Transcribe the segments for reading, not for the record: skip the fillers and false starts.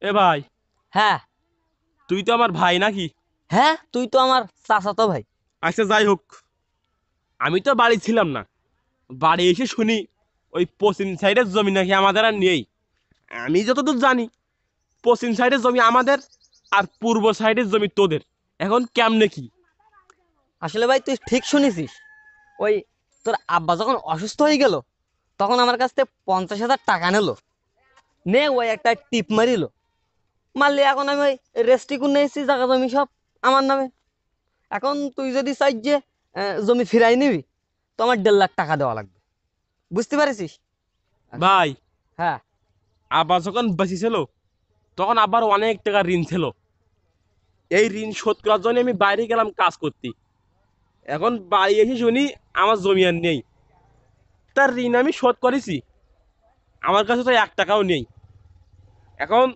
এ ভাই, হ্যাঁ। তুই তো আমার ভাই নাকি? হ্যাঁ, তুই তো আমার চাচাতো ভাই। আচ্ছা, যাই হোক, আমি তো বাড়ি ছিলাম না। বাড়ি এসে শুনি ওই পশ্চিম সাইডের জমি নাকি আমাদের আর নেই। আমি যতদূর জানি পশ্চিম সাইডের জমি আমাদের, আর পূর্ব সাইডের জমি তোদের। এখন কেমনে কি? আসলে ভাই তুই ঠিক শুনেছিস। ওই তোর আব্বা যখন অসুস্থ হয়ে গেল তখন আমার কাছ থেকে 50,000 টাকা নে ওই একটা টিপ মারিল। মারলি এখন আমি ওই রেস্ট্রিকুন নিয়েছি, জায়গা জমি সব আমার নামে। এখন তুই যদি চাই যে জমি ফিরাই নিবি তো আমার 1.5 লাখ টাকা দেওয়া লাগবে। বুঝতে পারিস? ভাই, হ্যাঁ। আব্বা যখন বেঁচে ছিল তখন আব্বার অনেক টাকা ঋণ ছিল। এই ঋণ শোধ করার জন্য আমি বাইরে গেলাম কাজ করতে। এখন বাড়ি এসে শুনি আমার জমি আর নেই। তার ঋণ আমি শোধ করেছি, আমার কাছে তো 1 টাকাও নেই। এখন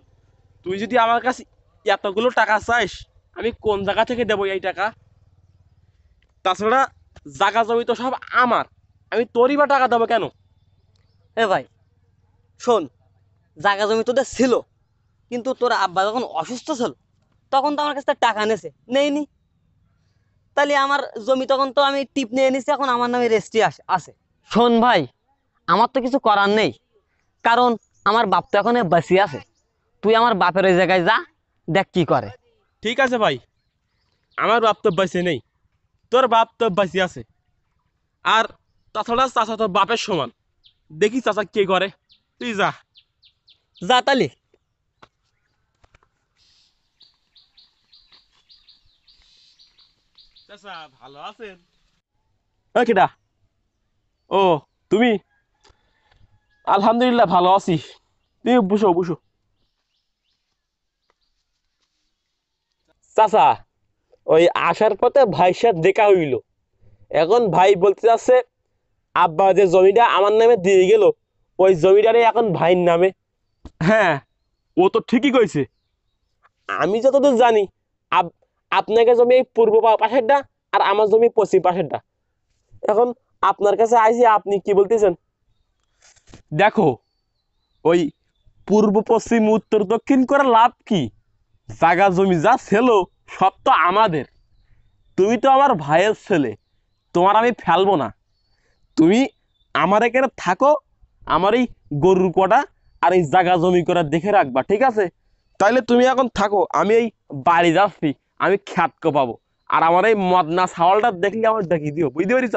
তুই যদি আমার কাছে এতগুলো টাকা চাইস, আমি কোন জায়গা থেকে দেবো এই টাকা? তাছাড়া জায়গা জমি তো সব আমার, আমি তোরই বা টাকা দেবো কেন? এ ভাই শোন, জায়গা জমি তোদের ছিল, কিন্তু তোর আব্বা যখন অসুস্থ ছিল তখন তো আমার কাছে টাকা নেছে নেইনি। তাহলে আমার জমি তখন তো আমি টিপ নিয়ে নিছি, এখন আমার নামে রেজিস্ট্রি আছে। শোন ভাই, আমার তো কিছু করার নেই, কারণ আমার বাপ তো এখন বাঁচি আছে। তুই আমার বাপের ওই জায়গায় যা, দেখ কি করে। ঠিক আছে ভাই, আমার বাপ তো বেঁচে নেই, তোর বাপ তো বেঁচে আছে। আর তাছাড়া চাচা তো বাপের সমান, দেখি চাচা কে করে। তুই যা। যা তালি। চাচা ভালো আছেন? কেডা? ও, তুমি? আলহামদুলিল্লাহ ভালো আছি। তুমি বসো বসো। চাচা, ওই আসার পথে ভাইয়ের সাথে দেখা হইল। এখন ভাই বলতে চাচ্ছে আব্বা যে জমিটা আমার নামে দিয়ে গেল, ওই জমিটারে এখন ভাইয়ের নামে। হ্যাঁ, ও তো ঠিকই কইছে। আমি যতদূর জানি আপ- আপনাকে জমি এই পূর্ব পাশেরটা, আর আমার জমি পশ্চিম পাশেরটা। এখন আপনার কাছে আইছি, আপনি কি বলতেছেন? দেখো, ওই পূর্ব পশ্চিম উত্তর দক্ষিণ করে লাভ কি? জাগা জমি যা ছিল সব তো আমাদের। তুমি তো আমার ভাইয়ের ছেলে, তোমার আমি ফেলবো না। তুমি আমার এখানে থাকো, আমার এই গরুর কটা আর এই জাগা জমি করা দেখে রাখবা, ঠিক আছে? তাইলে তুমি এখন থাকো, আমি এই বাড়ি যাচ্ছি, আমি খ্যাত পাবো। আর আমার এই মদনা ছাওয়ালটা দেখলে আমার দেখিয়ে দিও, বুঝতে পারিস?